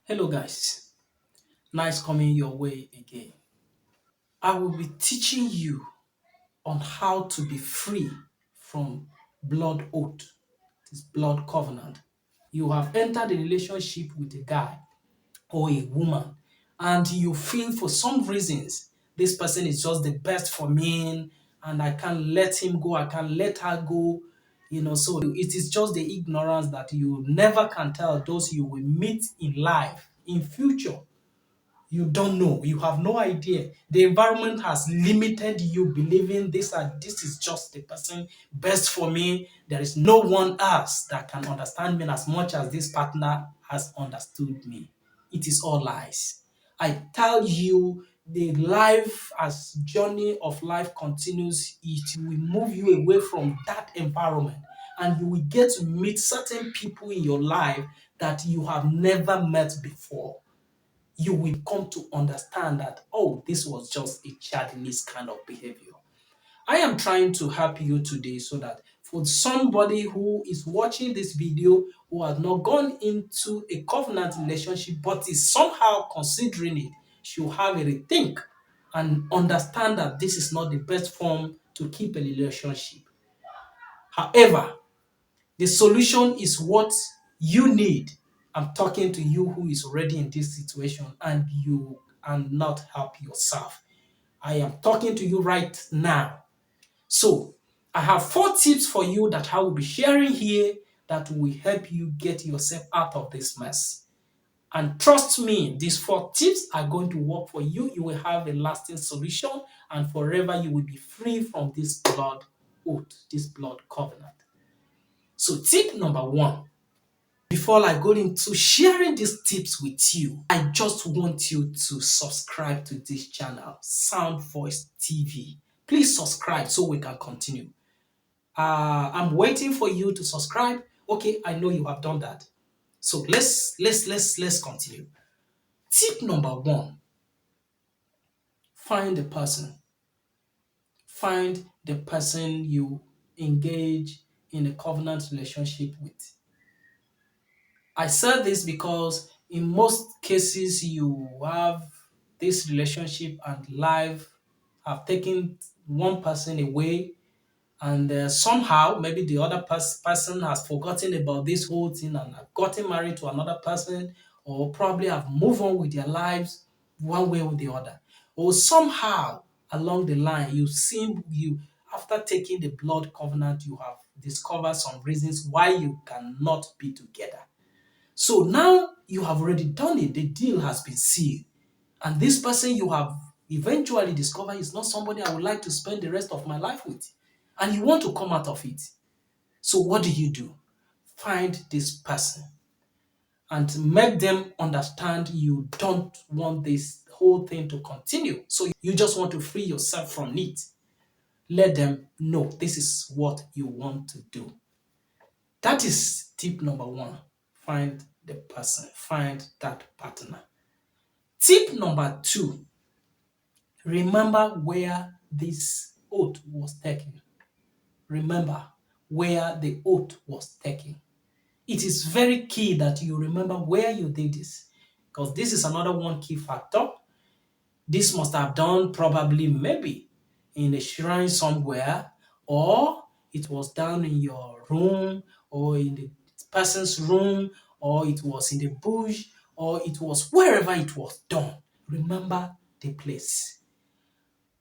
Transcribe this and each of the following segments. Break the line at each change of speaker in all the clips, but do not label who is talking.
Hello guys, nice coming your way again. I will be teaching you on how to be free from blood oath, this blood covenant. You have entered a relationship with a guy or a woman and you feel for some reasons this person is just the best for me and I can't let him go, I can't let her go. So it is just the ignorance that you never can tell those you will meet in life in future. You don't know. You have no idea. The environment has limited you believing this is just the person best for me. There is no one else that can understand me as much as this partner has understood me. It is all lies. I tell you, the life as journey of life continues, it will move you away from that environment and you will get to meet certain people in your life that you have never met before. You will come to understand that, oh, this was just a childish kind of behavior. I am trying to help you today so that for somebody who is watching this video who has not gone into a covenant relationship but is somehow considering it, should have a rethink and understand that this is not the best form to keep a relationship. However, the solution is what you need. I'm talking to you who is already in this situation and you are not help yourself. I am talking to you right now. So, I have 4 tips for you that I will be sharing here that will help you get yourself out of this mess. And trust me, these 4 tips are going to work for you. You will have a lasting solution and forever you will be free from this blood oath, this blood covenant. So, tip number 1. Before I go into sharing these tips with you, I just want you to subscribe to this channel, Sound Voice TV. Please subscribe so we can continue. I'm waiting for you to subscribe. Okay, I know you have done that. So let's continue. Tip number 1: find the person. Find the person you engage in a covenant relationship with. I said this because in most cases you have this relationship and life have taken one person away and somehow maybe the other person has forgotten about this whole thing and have gotten married to another person or probably have moved on with their lives one way or the other. Or somehow along the line you after taking the blood covenant you have discovered some reasons why you cannot be together. So now you have already done it, the deal has been sealed. And this person you have eventually discovered is not somebody I would like to spend the rest of my life with. And you want to come out of it. So what do? Find this person and make them understand you don't want this whole thing to continue. So you just want to free yourself from it. Let them know this is what you want to do. That is tip number 1. Find the person, find that partner. Tip number 2: remember where this oath was taken. Remember where the oath was taken. It is very key that you remember where you did this because this is another one key factor. This must have done probably maybe in a shrine somewhere, or it was down in your room, or in the person's room, or it was in the bush, or it was wherever it was done. Remember the place.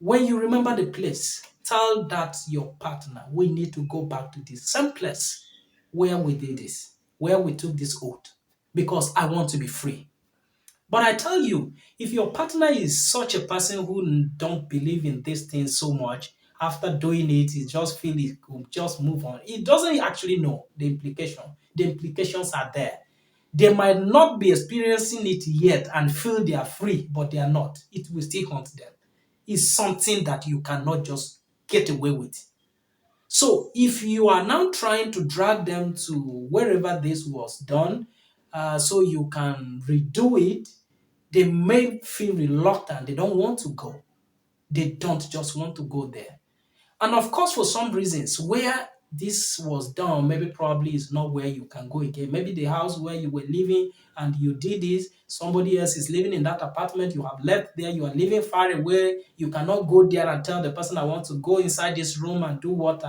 When you remember the place, tell that your partner, we need to go back to the same place where we did this, where we took this oath, because I want to be free. But I tell you, if your partner is such a person who don't believe in this thing so much, after doing it, he just feel it could just move on. He doesn't actually know the implication. The implications are there. They might not be experiencing it yet and feel they are free, but they are not. It will still haunt them. It's something that you cannot just get away with. So if you are now trying to drag them to wherever this was done, so you can redo it, they may feel reluctant. They don't want to go. They don't just want to go there. And of course, for some reasons, where this was done, maybe probably is not where you can go again. Maybe the house where you were living and you did this, somebody else is living in that apartment, you have left there, you are living far away, you cannot go there and tell the person I want to go inside this room and do what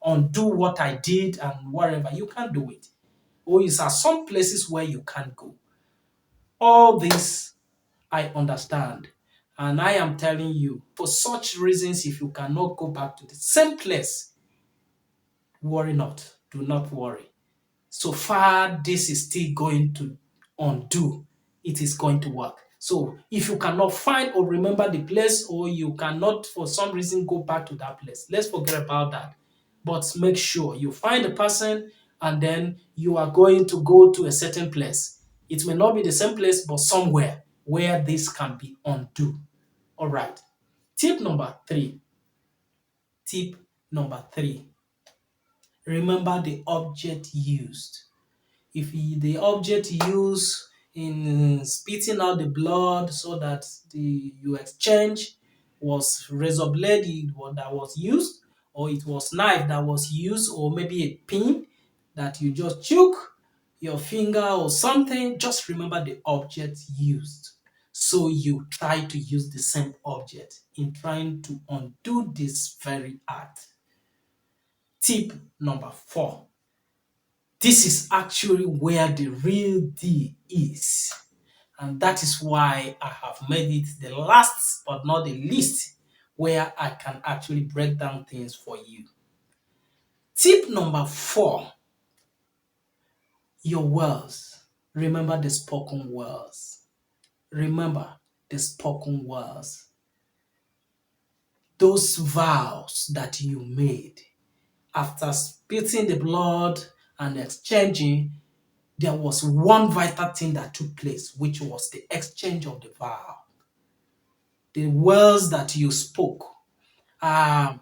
undo what I did and whatever. You can't do it. Or is there some places where you can't go. All this I understand. And I am telling you, for such reasons, if you cannot go back to the same place, worry not. Do not worry. So far, this is still going to undo. It is going to work. So if you cannot find or remember the place, or you cannot for some reason go back to that place, let's forget about that. But make sure you find the person and then you are going to go to a certain place. It may not be the same place, but somewhere where this can be undo. All right. Tip number three. Tip number three. Remember the object used. If the object used in spitting out the blood so that you exchange was razor blade that was used, or it was knife that was used, or maybe a pin that you just took your finger or something, just remember the object used. So you try to use the same object in trying to undo this very act. Tip number 4. This is actually where the real deal is. And that is why I have made it the last but not the least where I can actually break down things for you. Tip number 4, your words. Remember the spoken words. Remember the spoken words. Those vows that you made after spitting the blood and exchanging, there was one vital thing that took place, which was the exchange of the vow. The words that you spoke. On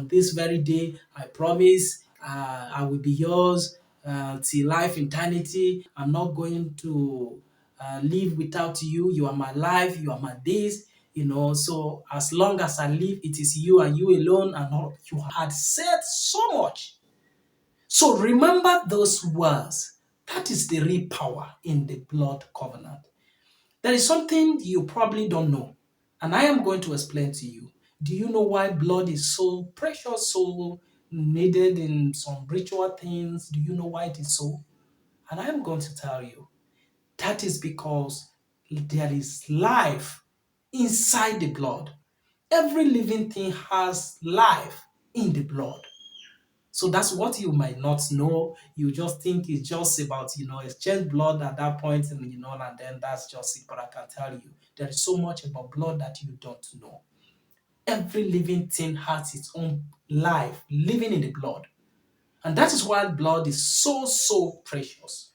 this very day, I promise I will be yours till life eternity. I'm not going to live without you. You are my life. You are my days. So as long as I live, it is you and you alone. And all. You had said so much. So remember those words. That is the real power in the blood covenant. There is something you probably don't know, and I am going to explain to you. Do you know why blood is so precious, so needed in some ritual things? Do you know why it is so? And I am going to tell you. That is because there is life inside the blood. Every living thing has life in the blood. So that's what you might not know. You just think it's just about, exchange blood at that point, and then that's just it. But I can tell you, there is so much about blood that you don't know. Every living thing has its own life living in the blood. And that is why blood is so, so precious.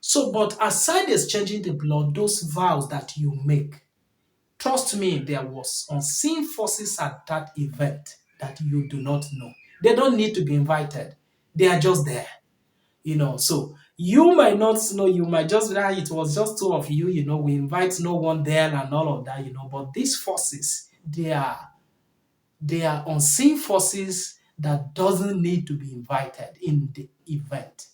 So, but aside exchanging the blood, those vows that you make, trust me, there was unseen forces at that event that you do not know. They don't need to be invited. They are just there. So you might not know, you might just it was just two of you, we invite no one there and all of that, but these forces, they are unseen forces that doesn't need to be invited in the event,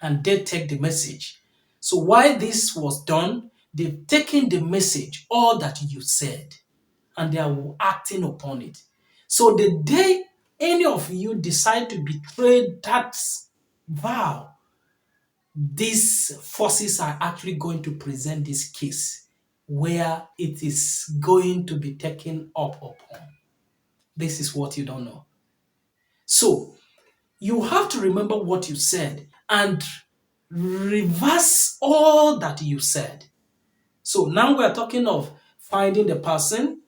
and they take the message. So while this was done, they've taken the message, all that you said, and they are acting upon it. So the day any of you decide to betray that vow, these forces are actually going to present this case where it is going to be taken up upon. This is what you don't know. So you have to remember what you said and reverse all that you said. So now we're talking of finding the person,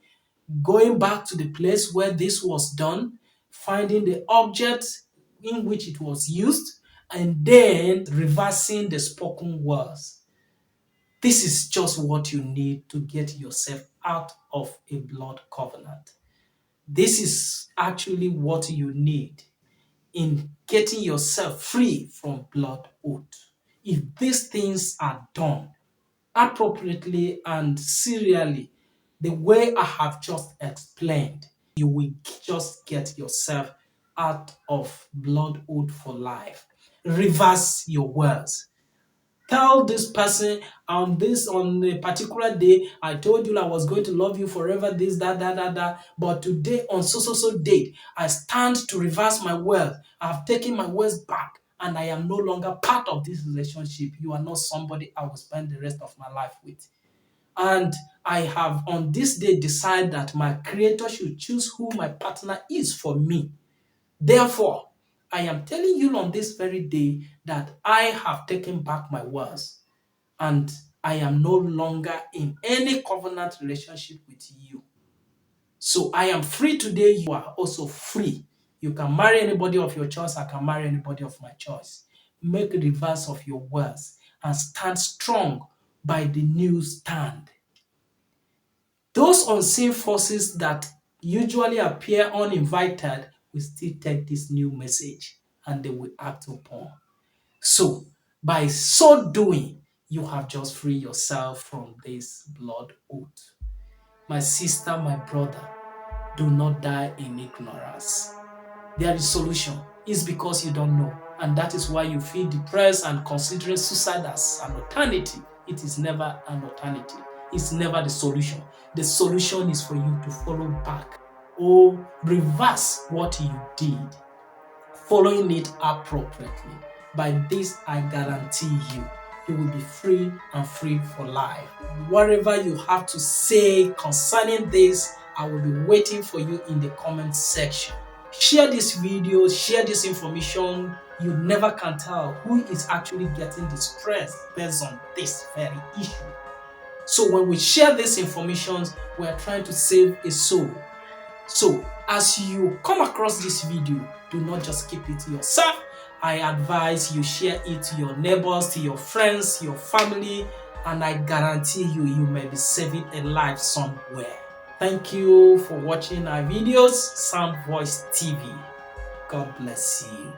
going back to the place where this was done, finding the object in which it was used, and then reversing the spoken words. This is just what you need to get yourself out of a blood covenant. This is actually what you need in getting yourself free from blood oath. If these things are done appropriately and serially, the way I have just explained, you will just get yourself out of bloodhood for life. Reverse your words. Tell this person on a particular day, I told you I was going to love you forever, this, that. But today, on so date, I stand to reverse my words. I've taken my words back, and I am no longer part of this relationship. You are not somebody I will spend the rest of my life with. And I have on this day decided that my creator should choose who my partner is for me. Therefore, I am telling you on this very day that I have taken back my words and I am no longer in any covenant relationship with you. So I am free today. You are also free. You can marry anybody of your choice. I can marry anybody of my choice. Make a reverse of your words and stand strong by the new stand. Those unseen forces that usually appear uninvited will still take this new message and they will act upon. So, by so doing, you have just freed yourself from this blood oath. My sister, my brother, do not die in ignorance. There is solution. It's because you don't know. And that is why you feel depressed and considering suicide as an alternative. It is never an alternative. It's never the solution. The solution is for you to follow back or reverse what you did, following it appropriately. By this, I guarantee you will be free and free for life. Whatever you have to say concerning this, I will be waiting for you in the comment section. Share this video, share this information. You never can tell who is actually getting distressed based on this very issue. So when we share this information, we are trying to save a soul. So as you come across this video, do not just keep it to yourself. I advise you share it to your neighbors, to your friends, your family, and I guarantee you may be saving a life somewhere. Thank you for watching our videos, Sound Voice TV. God bless you.